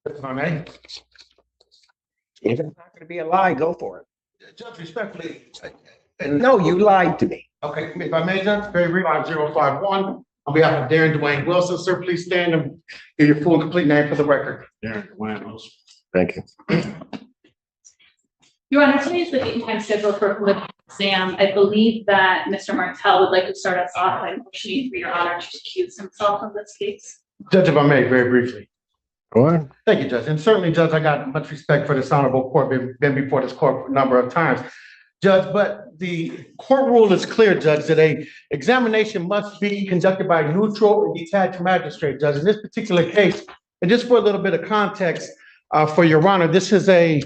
If I may. If it's not going to be a lie, go for it. Judge, respectfully. No, you lied to me. Okay, if I may, Judge, very brief, 051. On behalf of Darren Dwayne Wilson, sir, please stand and give your full and complete name for the record. Darren Dwayne Wilson. Thank you. Your Honor, today is the date and time scheduled for a political exam. I believe that Mr. Martell would like to start us off by motioning for Your Honor to accuse himself of this case. Judge, if I may, very briefly. Go on. Thank you, Judge. And certainly, Judge, I got much respect for this honorable court, been before this court a number of times. Judge, but the court rule is clear, Judge, that a examination must be conducted by a neutral and detached magistrate, Judge. In this particular case, and just for a little bit of context, for Your Honor, this is a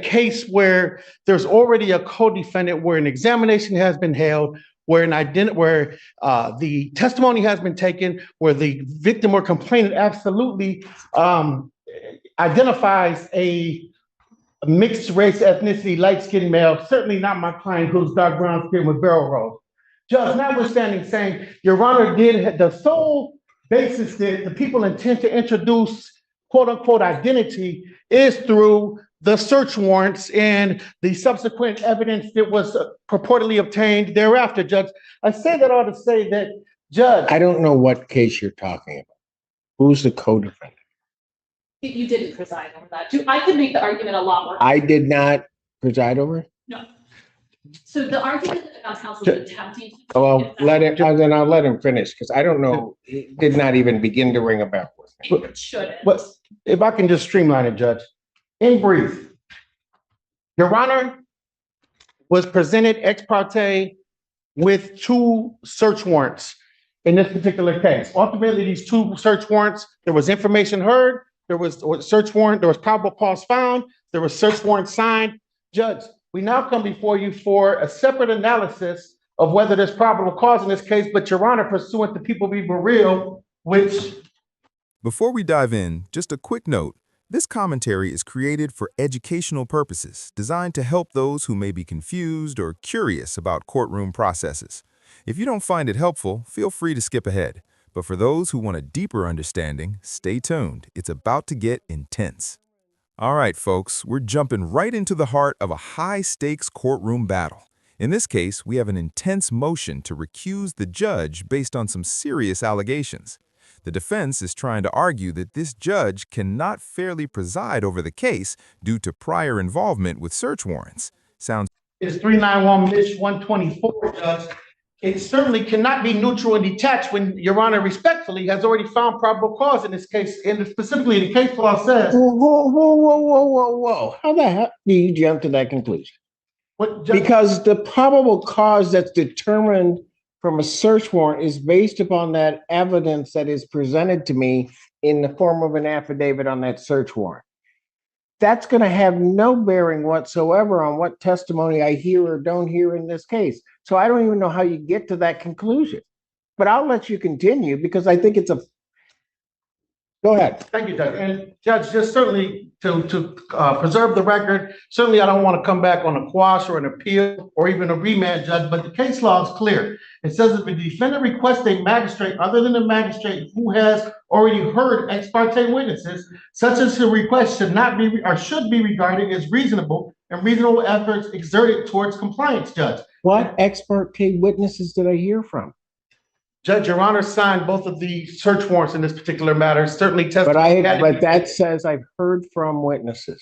case where there's already a co-defendant, where an examination has been held, where the testimony has been taken, where the victim or complainant absolutely identifies a mixed race, ethnicity, light-skinned male, certainly not my client who's dark brown skin with barrel rolls. Judge, notwithstanding saying, Your Honor, the sole basis that the people intend to introduce quote unquote identity is through the search warrants and the subsequent evidence that was purportedly obtained thereafter, Judge. I say that all to say that, Judge. I don't know what case you're talking about. Who's the co-defendant? You didn't preside over that. I could make the argument a lot more. I did not preside over it? No. So the argument that counsel is attempting to. Well, then I'll let him finish, because I don't know. It did not even begin to ring a bell with me. It shouldn't. But if I can just streamline it, Judge. In brief, Your Honor was presented ex parte with two search warrants in this particular case. Ultimately, these two search warrants, there was information heard, there was a search warrant, there was probable cause found, there was search warrant signed. Judge, we now come before you for a separate analysis of whether there's probable cause in this case, but Your Honor, pursuant to People Be Real, which... Before we dive in, just a quick note. This commentary is created for educational purposes, designed to help those who may be confused or curious about courtroom processes. If you don't find it helpful, feel free to skip ahead. But for those who want a deeper understanding, stay tuned. It's about to get intense. All right, folks, we're jumping right into the heart of a high-stakes courtroom battle. In this case, we have an intense motion to recuse the judge based on some serious allegations. The defense is trying to argue that this judge cannot fairly preside over the case due to prior involvement with search warrants. Sounds. It's 391-124, Judge. It certainly cannot be neutral and detached when Your Honor respectfully has already found probable cause in this case, and specifically the case law says. Whoa. How the hell do you jump to that conclusion? Because the probable cause that's determined from a search warrant is based upon that evidence that is presented to me in the form of an affidavit on that search warrant. That's going to have no bearing whatsoever on what testimony I hear or don't hear in this case. So I don't even know how you get to that conclusion. But I'll let you continue because I think it's a... Go ahead. Thank you, Judge. And Judge, just certainly to preserve the record, certainly I don't want to come back on a quash or an appeal or even a remand, Judge, but the case law is clear. It says that the defendant requests a magistrate other than the magistrate who has already heard ex parte witnesses, such as the request should not be or should be regarded as reasonable and reasonable efforts exerted towards compliance, Judge. What ex parte witnesses did I hear from? Judge, Your Honor signed both of the search warrants in this particular matter. Certainly testimony. But that says I've heard from witnesses.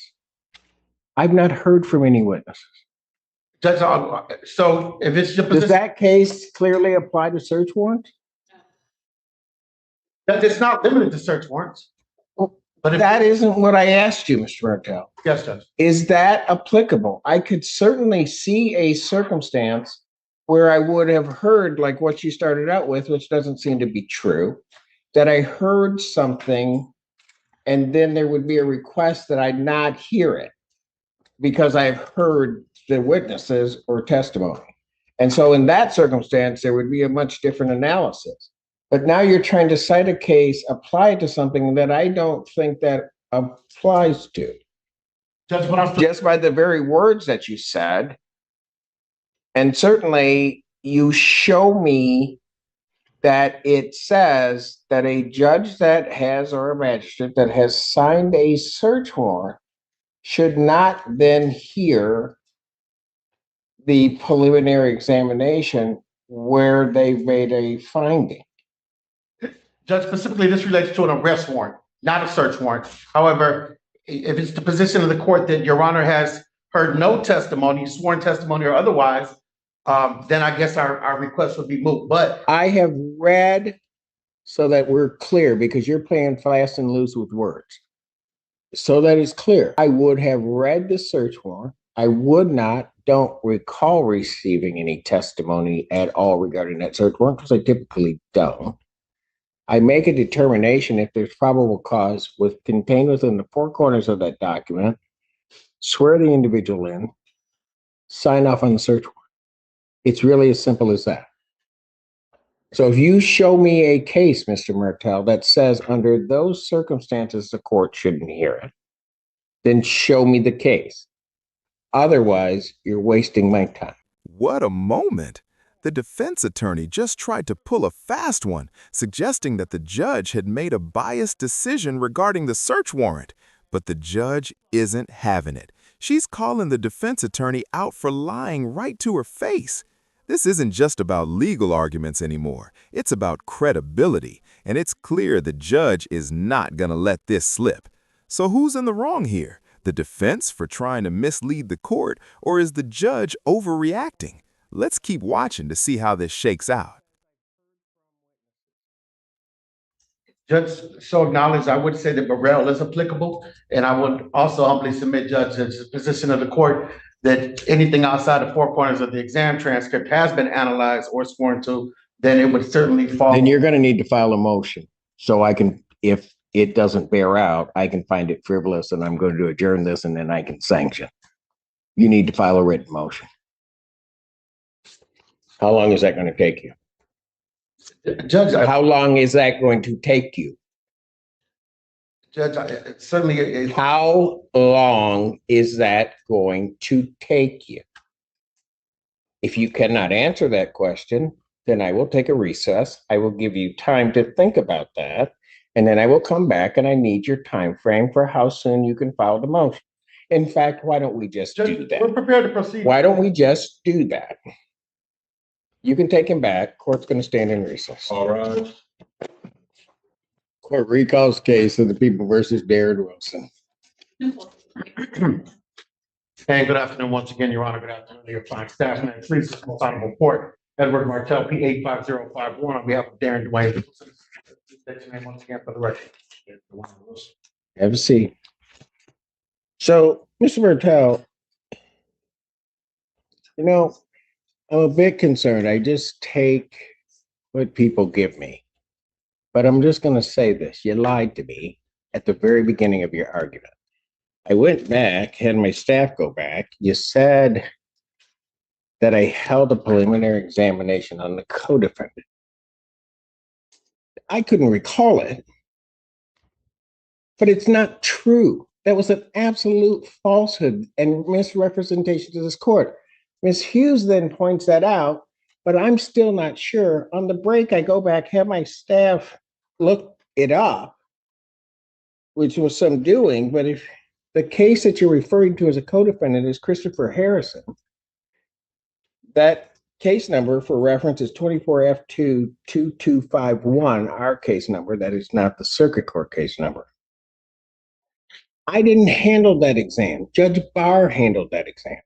I've not heard from any witnesses. Judge, so if it's your position, does that case clearly apply to search warrants? Judge, it's not limited to search warrants. But that isn't what I asked you, Mr. Martell. Yes, Judge. Is that applicable? I could certainly see a circumstance where I would have heard, like what you started out with, which doesn't seem to be true, that I heard something and then there would be a request that I not hear it because I've heard the witnesses or testimony. And so in that circumstance, there would be a much different analysis. But now you're trying to cite a case, apply it to something that I don't think that applies to. Judge, just by the very words that you said. And certainly you show me that it says that a judge that has, or a magistrate that has signed a search warrant should not then hear the preliminary examination where they've made a finding. Judge, specifically, this relates to an arrest warrant, not a search warrant. However, if it's the position of the court that Your Honor has heard no testimony, sworn testimony or otherwise, then I guess our request would be moot. But I have read, so that we're clear, because you're playing fast and loose with words. So that is clear. I would have read the search warrant. I don't recall receiving any testimony at all regarding that search warrant, because I typically don't. I make a determination if there's probable cause contained within the four corners of that document, swear the individual in, sign off on the search warrant. It's really as simple as that. So if you show me a case, Mr. Martell, that says under those circumstances the court shouldn't hear it, then show me the case. Otherwise, you're wasting my time. What a moment! The defense attorney just tried to pull a fast one, suggesting that the judge had made a biased decision regarding the search warrant. But the judge isn't having it. She's calling the defense attorney out for lying right to her face. This isn't just about legal arguments anymore. It's about credibility, and it's clear the judge is not going to let this slip. So who's in the wrong here? The defense for trying to mislead the court, or is the judge overreacting? Let's keep watching to see how this shakes out. Judge, so acknowledged, I would say that Burrell is applicable, and I would also humbly submit, Judge, as the position of the court that anything outside the four corners of the exam transcript has been analyzed or sworn to, then it would certainly fall. Then you're going to need to file a motion. So I can, if it doesn't bear out, I can find it frivolous and I'm going to adjourn this and then I can sanction. You need to file a written motion. How long is that going to take you? Judge, How long is that going to take you? Judge, certainly. How long is that going to take you? If you cannot answer that question, then I will take a recess. I will give you time to think about that. And then I will come back and I need your time frame for how soon you can file the motion. In fact, why don't we just do Judge, that? we're prepared to proceed. Why don't we just do that? You can take him back. Court's going to stand in recess. All right. Court recalls case of the People versus Darren Wilson. And good afternoon once again, Your Honor. Good afternoon to your fine staff. And please, this most honorable court, Edward Martell, P 85051, on behalf of Darren Dwayne. State your name once again for the record. Have a seat. So, Mr. Martell, you know, I'm a bit concerned. I just take what people give me. But I'm just going to say this. You lied to me at the very beginning of your argument. I went back, had my staff go back. You said that I held a preliminary examination on the co-defendant. I couldn't recall it, but it's not true. That was an absolute falsehood and misrepresentation to this court. Ms. Hughes then points that out, but I'm still not sure. On the break, I go back, have my staff look it up, which was some doing, but if the case that you're referring to as a co-defendant is Christopher Harrison, that case number for reference is 24F22251, our case number. That is not the circuit court case number. I didn't handle that exam. Judge Barr handled that exam.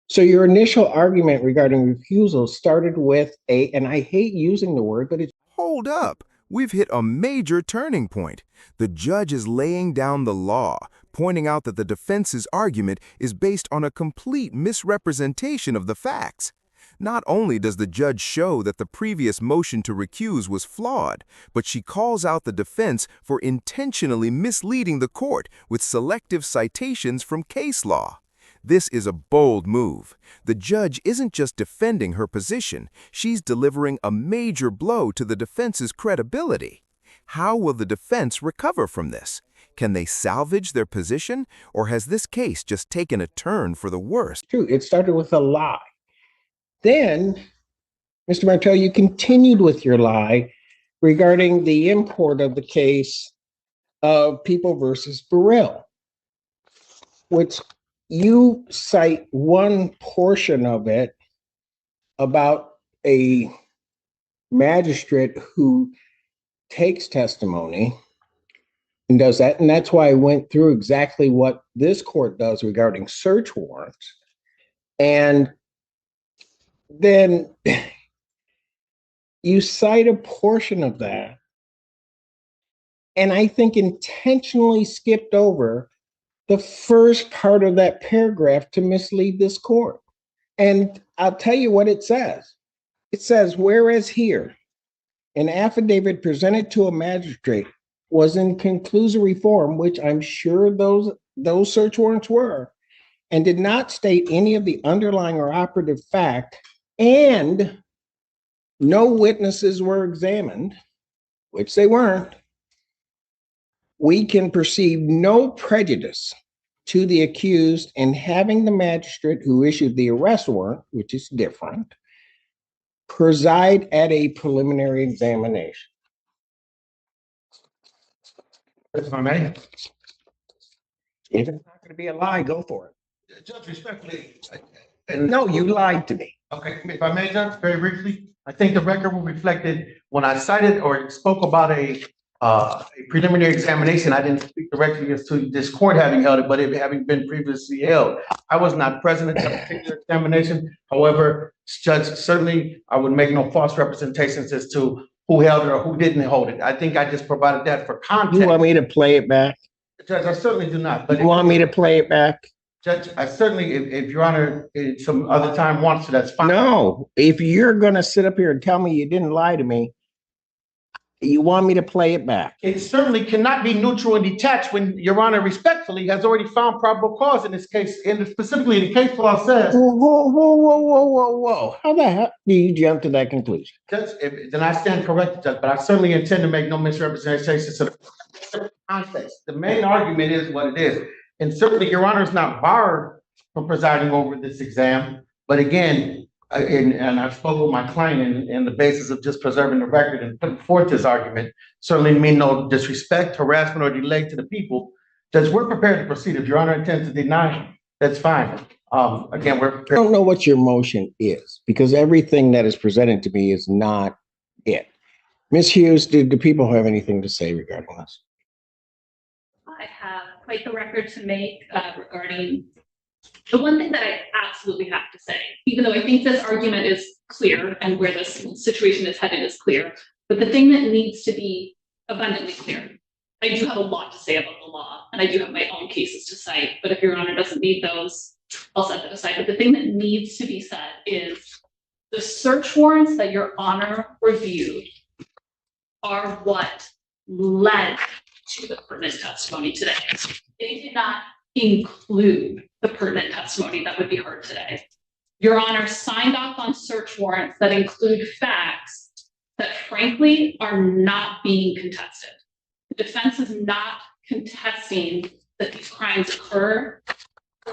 So your initial argument regarding refusal started with and I hate using the word, but it's... Hold up. We've hit a major turning point. The judge is laying down the law, pointing out that the defense's argument is based on a complete misrepresentation of the facts. Not only does the judge show that the previous motion to recuse was flawed, but she calls out the defense for intentionally misleading the court with selective citations from case law. This is a bold move. The judge isn't just defending her position, she's delivering a major blow to the defense's credibility. How will the defense recover from this? Can they salvage their position, or has this case just taken a turn for the worse? True, it started with a lie. Then Mr. Martell, you continued with your lie regarding the import of the case of People versus Burrell, which you cite one portion of it about a magistrate who takes testimony and does that. And that's why I went through exactly what this court does regarding search warrants. And then you cite a portion of that, and I think intentionally skipped over the first part of that paragraph to mislead this court. And I'll tell you what it says. It says, whereas here, an affidavit presented to a magistrate was in conclusory form, which I'm sure those search warrants were, and did not state any of the underlying or operative fact, and no witnesses were examined, which they weren't, we can perceive no prejudice to the accused in having the magistrate who issued the arrest warrant, which is different, preside at a preliminary examination. If I may. If it's not going to be a lie, go for it. Judge, respectfully. No, you lied to me. Okay, if I may, Judge, very briefly, I think the record will reflect it. When I cited or spoke about a preliminary examination, I didn't speak directly as to this court having held it, but it having been previously held. I was not present at that particular examination. However, Judge, certainly I would make no false representations as to who held it or who didn't hold it. I think I just provided that for context. You want me to play it back? Judge, I certainly do not, but. You want me to play it back? Judge, I certainly, if Your Honor, some other time wants to, that's fine. No, if you're going to sit up here and tell me you didn't lie to me, you want me to play it back? It certainly cannot be neutral and detached when Your Honor respectfully has already found probable cause in this case, and specifically the case law says. Whoa. How the hell do you jump to that conclusion? Judge, then I stand corrected, Judge, but I certainly intend to make no misrepresentations of the context. The main argument is what it is. And certainly Your Honor is not barred from presiding over this exam. But again, and I've spoken with my client and the basis of just preserving the record and putting forth this argument, certainly mean no disrespect, harassment, or delay to the people. Judge, we're prepared to proceed. If Your Honor intends to deny, that's fine. Again, we're prepared. I don't know what your motion is, because everything that is presented to me is not it. Ms. Hughes, do people have anything to say regarding this? I have quite the record to make regarding the one thing that I absolutely have to say, even though I think this argument is clear and where this situation is headed is clear, but the thing that needs to be abundantly clear, I do have a lot to say about the law and I do have my own cases to cite, but if Your Honor doesn't need those, I'll set that aside. But the thing that needs to be said is the search warrants that Your Honor reviewed are what led to the pertinent testimony today. They did not include the pertinent testimony that would be heard today. Your Honor signed off on search warrants that include facts that frankly are not being contested. The defense is not contesting that these crimes occur.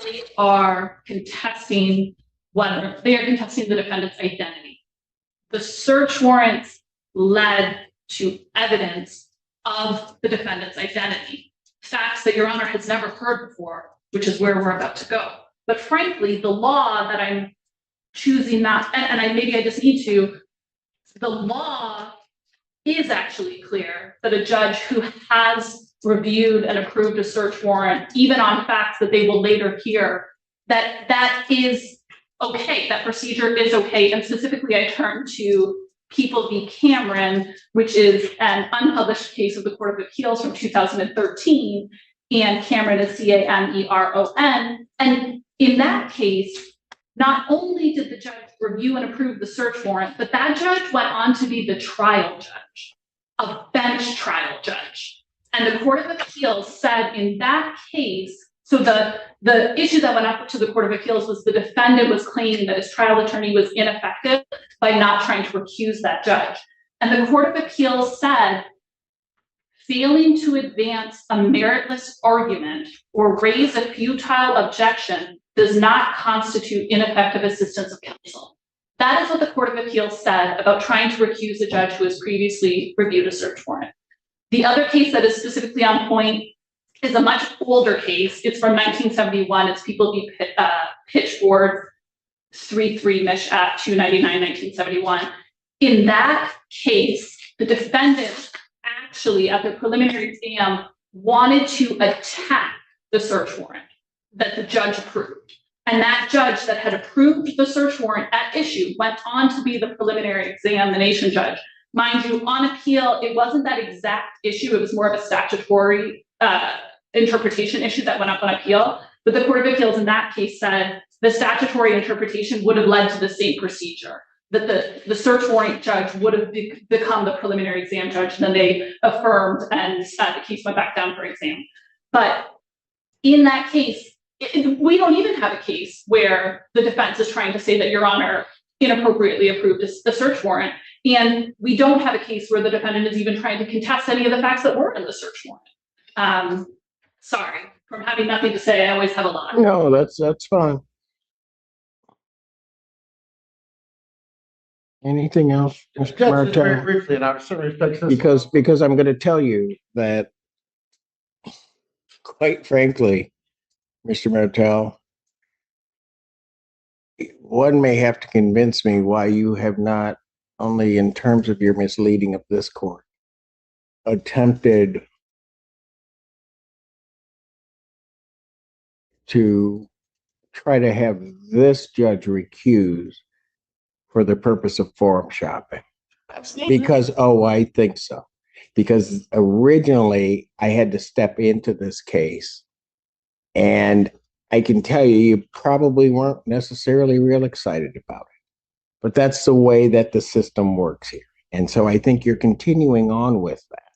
They are contesting the defendant's identity. The search warrants led to evidence of the defendant's identity, facts that Your Honor has never heard before, which is where we're about to go. But frankly, the law that I'm choosing not, maybe I just need to, the law is actually clear that a judge who has reviewed and approved a search warrant, even on facts that they will later hear, that is okay, that procedure is okay. And specifically, I turn to People v. Cameron, which is an unpublished case of the Court of Appeals from 2013, and Cameron is Cameron. And in that case, not only did the judge review and approve the search warrant, but that judge went on to be the trial judge, a bench trial judge. And the Court of Appeals said in that case, so the issue that went up to the Court of Appeals was the defendant was claiming that his trial attorney was ineffective by not trying to recuse that judge. And the Court of Appeals said, failing to advance a meritless argument or raise a futile objection does not constitute ineffective assistance of counsel. That is what the Court of Appeals said about trying to recuse a judge who has previously reviewed a search warrant. The other case that is specifically on point is a much older case. It's from 1971. It's People v. Pitchford 3-3 Mish at 299, 1971. In that case, the defendant actually, at the preliminary exam, wanted to attack the search warrant that the judge approved. And that judge that had approved the search warrant at issue went on to be the preliminary examination judge. Mind you, on appeal, it wasn't that exact issue. It was more of a statutory interpretation issue that went up on appeal. But the Court of Appeals in that case said the statutory interpretation would have led to the same procedure, that the search warrant judge would have become the preliminary exam judge, and then they affirmed, and the case went back down for exam. But in that case, we don't even have a case where the defense is trying to say that Your Honor inappropriately approved the search warrant. And we don't have a case where the defendant is even trying to contest any of the facts that were in the search warrant. Sorry, from having nothing to say, I always have a lot. No, that's fine. Anything else, Mr. Judge, just very Martel? briefly, and I certainly respect this. Because I'm going to tell you that, quite frankly, Mr. Martel, one may have to convince me why you have not, only in terms of your misleading of this court, attempted to try to have this judge recused for the purpose of forum shopping. Because, I think so. Because originally I had to step into this case, and I can tell you, you probably weren't necessarily real excited about it. But that's the way that the system works here. And so I think you're continuing on with that.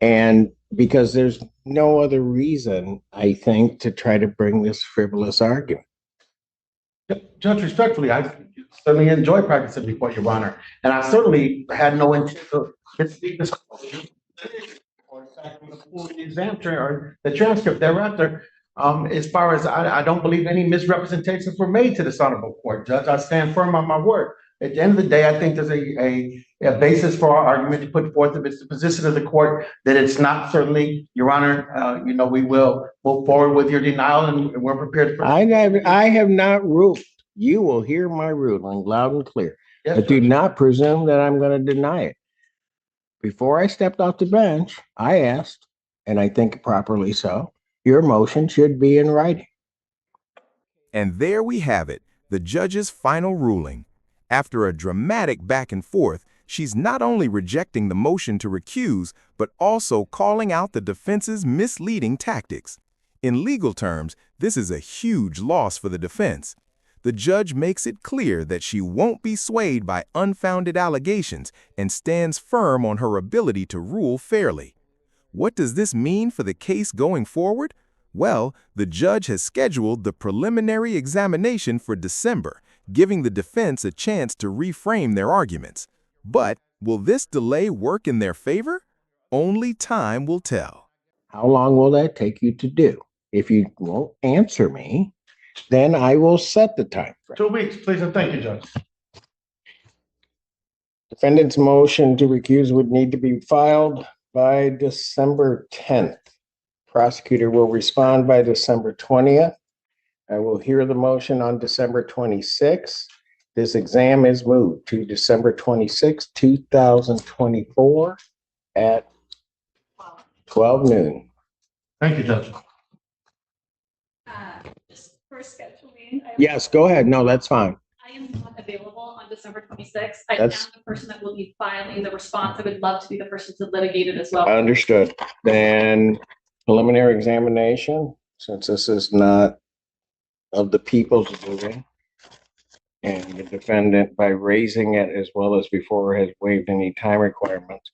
And because there's no other reason, I think, to try to bring this frivolous argument. Judge, respectfully, I certainly enjoy practicing before Your Honor, and I certainly had no intent to speak this or the exam or the transcript thereafter. As far as I don't believe any misrepresentations were made to this honorable court, Judge. I stand firm on my word. At the end of the day, I think there's a basis for our argument to put forth. If it's the position of the court that it's not, certainly, Your Honor, we will move forward with your denial, and we're prepared for. I have not ruled. You will hear my ruling loud and clear. Yes, But do Judge. not presume that I'm going to deny it. Before I stepped off the bench, I asked, and I think properly so, your motion should be in writing. And there we have it, the judge's final ruling. After a dramatic back and forth, she's not only rejecting the motion to recuse, but also calling out the defense's misleading tactics. In legal terms, this is a huge loss for the defense. The judge makes it clear that she won't be swayed by unfounded allegations and stands firm on her ability to rule fairly. What does this mean for the case going forward? Well, the judge has scheduled the preliminary examination for December, giving the defense a chance to reframe their arguments. But will this delay work in their favor? Only time will tell. How long will that take you to do? If you won't answer me, then I will set the time frame. 2 weeks, please, and thank you, Judge. Defendant's motion to recuse would need to be filed by December 10th. Prosecutor will respond by December 20th. I will hear the motion on December 26th. This exam is moved to December 26th, 2024 at 12 noon. Thank you, Judge. Just for scheduling. Yes, go ahead. No, that's fine. I am not available on December 26th. I am the person that will be filing the response. I would love to be the person to litigate it as well. Understood. Then preliminary examination, since this is not of the people's doing, and the defendant, by raising it as well as before, has waived any time requirements.